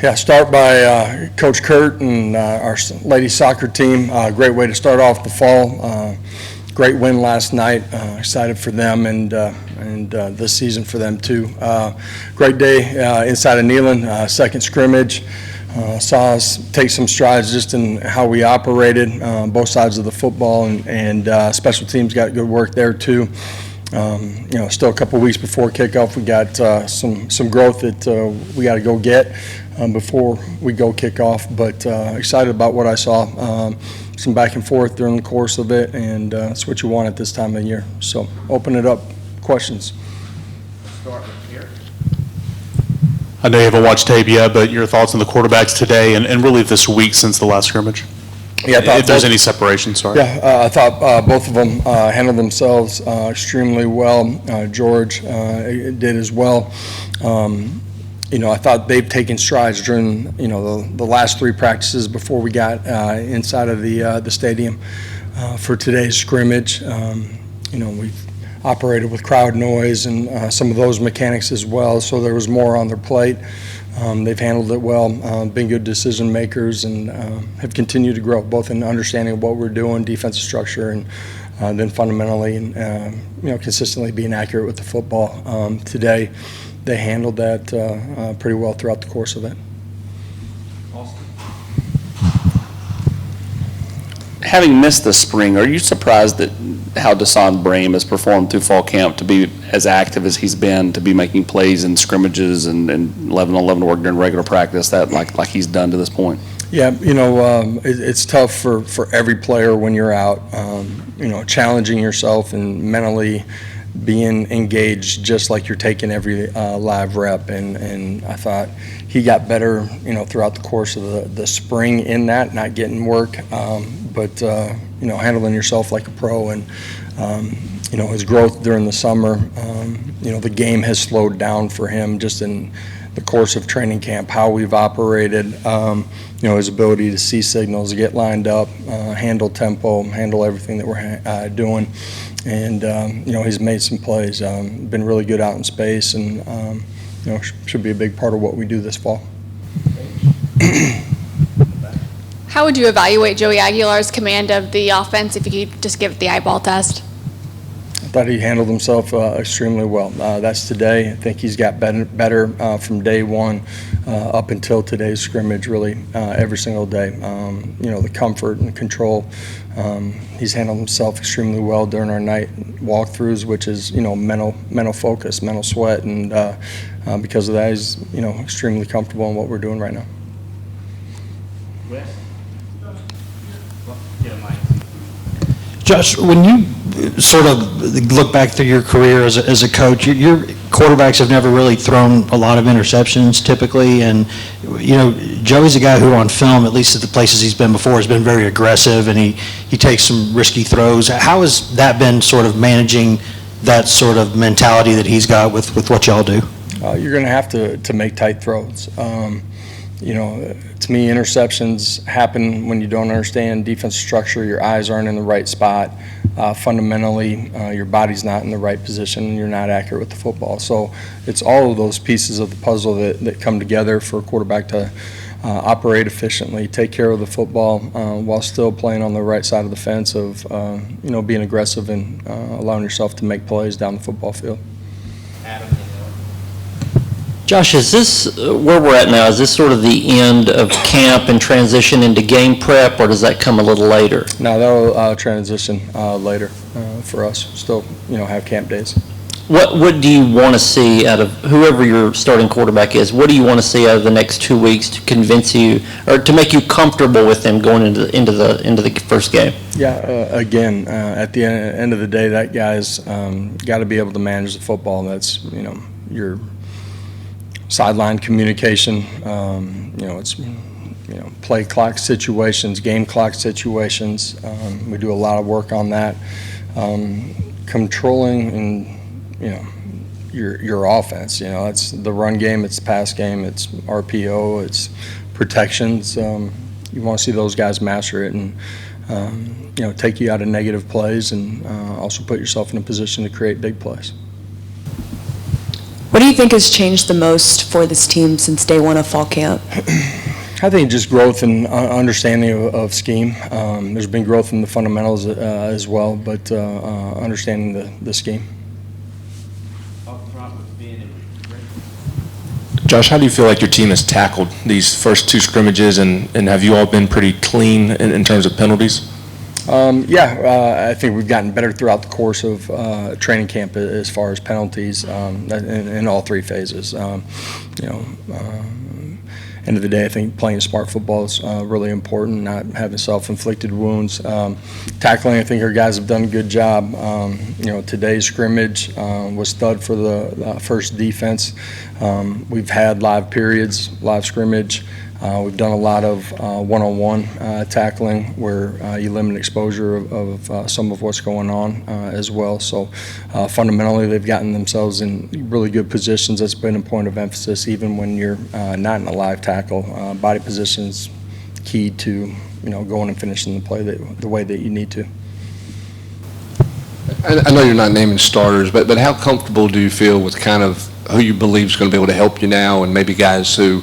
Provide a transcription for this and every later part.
Start by Coach Kurt and our ladies soccer team. Great way to start off the fall. Great win last night. Excited for them and this season for them too. Great day inside of Neyland. Second scrimmage. Saw us take some strides just in how we operated, both sides of the football, and special teams got good work there too. Still a couple weeks before kickoff, we got some growth that we got to go get before we go kickoff. But excited about what I saw. Some back and forth during the course of it, and that's what you want at this time of year. So open it up. Questions? Let's start with here. I know you haven't watched tape yet, but your thoughts on the quarterbacks today and really this week since the last scrimmage? Yeah, if there's any separation, sorry. Yeah, I thought both of them handled themselves extremely well. George did as well. I thought they've taken strides during the last three practices before we got inside of the stadium for today's scrimmage. We've operated with crowd noise and some of those mechanics as well, so there was more on their plate. They've handled it well, been good decision makers, and have continued to grow, both in understanding of what we're doing, defensive structure, and then fundamentally, consistently being accurate with the football. Today, they handled that pretty well throughout the course of it. Having missed the spring, are you surprised at how Deshaun Brame has performed through fall camp to be as active as he's been, to be making plays in scrimmages and 11-on-11 work during regular practice, that like he's done to this point? Yeah, it's tough for every player when you're out, challenging yourself and mentally being engaged just like you're taking every live rep. And I thought he got better, throughout the course of the spring in that, not getting work, but handling yourself like a pro. And, his growth during the summer, the game has slowed down for him just in the course of training camp, how we've operated, his ability to see signals, get lined up, handle tempo, handle everything that we're doing. And, he's made some plays, been really good out in space, and, should be a big part of what we do this fall. How would you evaluate Joey Aguilar's command of the offense if you could just give it the eyeball test? I thought he handled himself extremely well. That's today. I think he's got better from day one up until today's scrimmage, really, every single day. The comfort and control. He's handled himself extremely well during our night walkthroughs, which is, mental focus, mental sweat, and because of that, he's, extremely comfortable in what we're doing right now. Josh, when you sort of look back through your career as a coach, your quarterbacks have never really thrown a lot of interceptions typically, and Joey's a guy who on film, at least at the places he's been before, has been very aggressive, and he takes some risky throws. How has that been sort of managing that sort of mentality that he's got with what y'all do? You're going to have to make tight throws. To me, interceptions happen when you don't understand defensive structure, your eyes aren't in the right spot, fundamentally your body's not in the right position, and you're not accurate with the football. So it's all of those pieces of the puzzle that come together for a quarterback to operate efficiently, take care of the football while still playing on the right side of the fence of being aggressive and allowing yourself to make plays down the football field. Josh, is this where we're at now? Is this sort of the end of camp and transition into game prep, or does that come a little later? No, that'll transition later for us. Still, have camp days. What do you want to see out of whoever your starting quarterback is? What do you want to see out of the next 2 weeks to convince you or to make you comfortable with them going into the first game? Yeah, again, at the end of the day, that guy's got to be able to manage the football. That's your sideline communication, it's play clock situations, game clock situations. We do a lot of work on that. Controlling and your offense. It's the run game, it's the pass game, it's RPO, it's protections. You want to see those guys master it and take you out of negative plays and also put yourself in a position to create big plays. What What do you think has changed the most for this team since day one of fall camp? I think just growth and understanding of scheme. There's been growth in the fundamentals as well, but understanding the scheme. Up front with Ben and Rick. Josh, how do you feel like your team has tackled these first two scrimmages, and have you all been pretty clean in terms of penalties? I think we've gotten better throughout the course of training camp as far as penalties in all three phases. End of the day, I think playing smart football is really important, not having self-inflicted wounds. Tackling, I think our guys have done a good job. Today's scrimmage was stud for the first defense. We've had live periods, live scrimmage. We've done a lot of one-on-one tackling where you limit exposure of some of what's going on as well. So fundamentally, they've gotten themselves in really good positions. That's been a point of emphasis even when you're not in a live tackle. Body position's key to going and finishing the play the way that you need to. I know you're not naming starters, but how comfortable do you feel with kind of who you believe is going to be able to help you now, and maybe guys who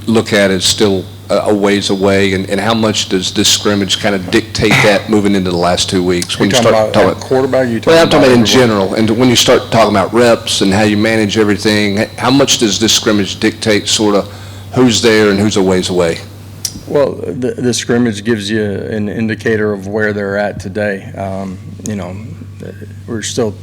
look at it still a ways away, and how much does this scrimmage kind of dictate that moving into the last 2 weeks? When you start talking about quarterback, I'm talking about in general, and when you start talking about reps and how you manage everything, how much does this scrimmage dictate sort of who's there and who's a ways away? Well, the scrimmage gives you an indicator of where they're at today. We're still,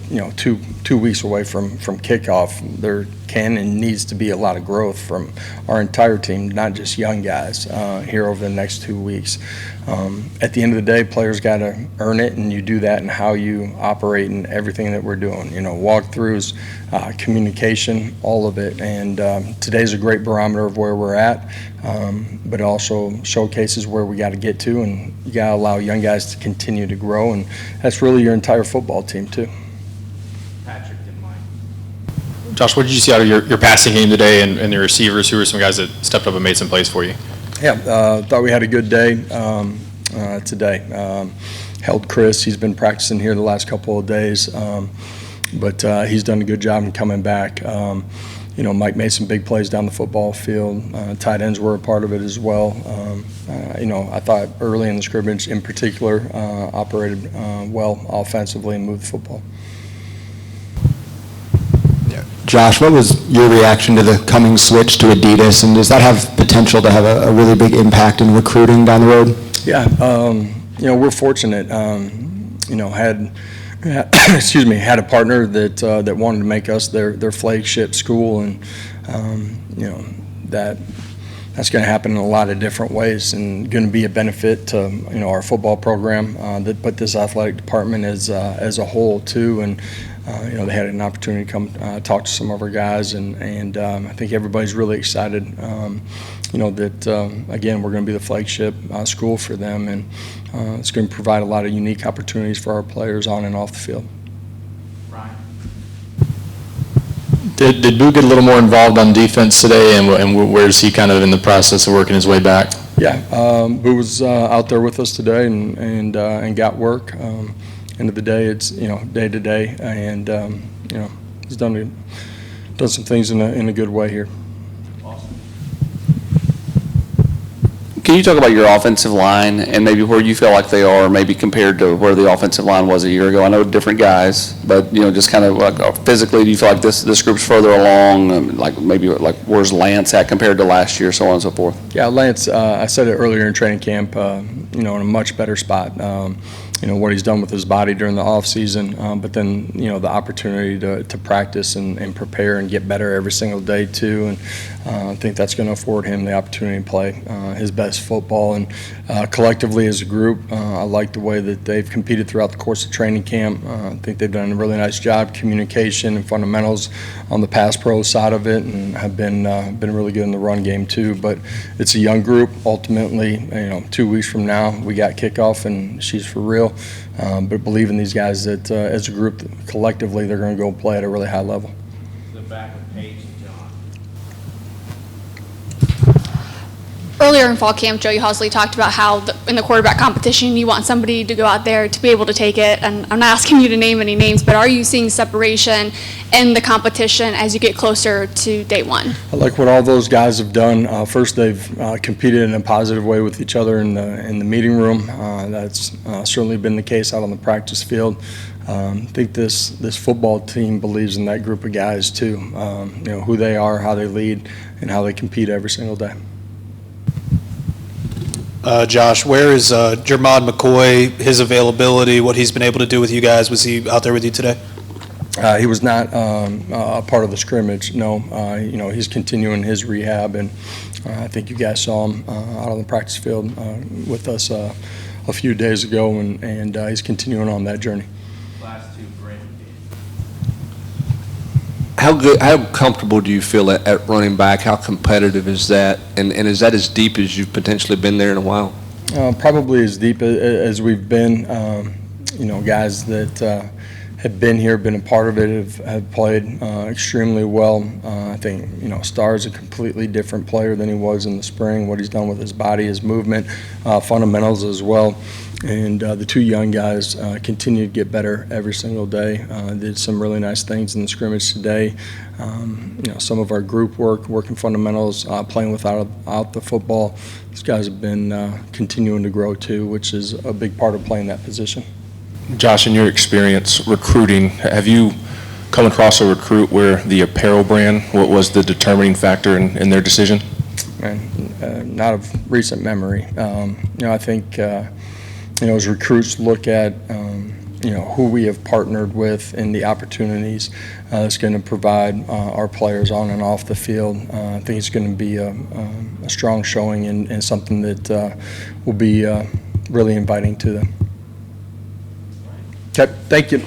2 weeks away from kickoff. There can and needs to be a lot of growth from our entire team, not just young guys, here over the next 2 weeks. At the end of the day, players got to earn it, and you do that in how you operate in everything that we're doing. Walkthroughs, communication, all of it. And today's a great barometer of where we're at, but it also showcases where we got to get to, and you got to allow young guys to continue to grow, and that's really your entire football team too. Patrick and Mike. Josh, what did you see out of your passing game today and your receivers? Who were some guys that stepped up and made some plays for you? Yeah, thought we had a good day today. Held Chris. He's been practicing here the last couple of days, but he's done a good job in coming back. Mike made some big plays down the football field. Tight ends were a part of it as well. I thought early in the scrimmage in particular operated well offensively and moved the football. Josh, what was your reaction to the coming switch to Adidas, and does that have potential to have a really big impact in recruiting down the road? Yeah, we're fortunate. Had a partner that wanted to make us their flagship school, and that's going to happen in a lot of different ways, and going to be a benefit to our football program, but this athletic department as a whole too, and. They had an opportunity to come talk to some of our guys, and I think everybody's really excited, that, again, we're going to be the flagship school for them, and it's going to provide a lot of unique opportunities for our players on and off the field. Ryan. Did Boo get a little more involved on defense today, and where is he kind of in the process of working his way back? Yeah, Boo was out there with us today and got work. End of the day, it's day to day, and he's done some things in a good way here. Awesome. Can you talk about your offensive line and maybe where you feel like they are, maybe compared to where the offensive line was a year ago? I know different guys, but just kind of like physically, do you feel like this group's further along? Maybe where's Lance at compared to last year, so on and so forth? Yeah, Lance, I said it earlier in training camp. In a much better spot. What he's done with his body during the off season, but then the opportunity to practice and prepare and get better every single day too, and I think that's going to afford him the opportunity to play his best football. And collectively as a group, I like the way that they've competed throughout the course of training camp. I think they've done a really nice job, communication and fundamentals on the pass pro side of it, and have been really good in the run game too. But it's a young group. Ultimately, 2 weeks from now we got kickoff and she's for real. But believe in these guys that as a group, collectively, they're going to go play at a really high level. The back of Paige and John. Earlier in fall camp, Joey Hosley talked about how in the quarterback competition, you want somebody to go out there to be able to take it. And I'm not asking you to name any names, but are you seeing separation in the competition as you get closer to day one? I like what all those guys have done. First, they've competed in a positive way with each other in the meeting room. That's certainly been the case out on the practice field. I think this football team believes in that group of guys too. Who they are, how they lead, and how they compete every single day. Josh, where is Jermod McCoy, his availability, what he's been able to do with you guys? Was he out there with you today? He was not a part of the scrimmage, no. He's continuing his rehab, and I think you guys saw him out on the practice field with us a few days ago, and he's continuing on that journey. Last two, Brent. How comfortable do you feel at running back? How competitive is that? And is that as deep as you've potentially been there in a while? Probably as deep as we've been. Guys that have been here, been a part of it, have played extremely well. I think, Starr's a completely different player than he was in the spring, what he's done with his body, his movement, fundamentals as well. And the two young guys continue to get better every single day. Did some really nice things in the scrimmage today. Some of our group work, working fundamentals, playing without the football. These guys have been continuing to grow too, which is a big part of playing that position. Josh, in your experience recruiting, have you come across a recruit where the apparel brand, what was the determining factor in their decision? Not of recent memory. I think, as recruits look at, who we have partnered with and the opportunities that's going to provide our players on and off the field, I think it's going to be a strong showing and something that will be really inviting to them. Okay, thank you.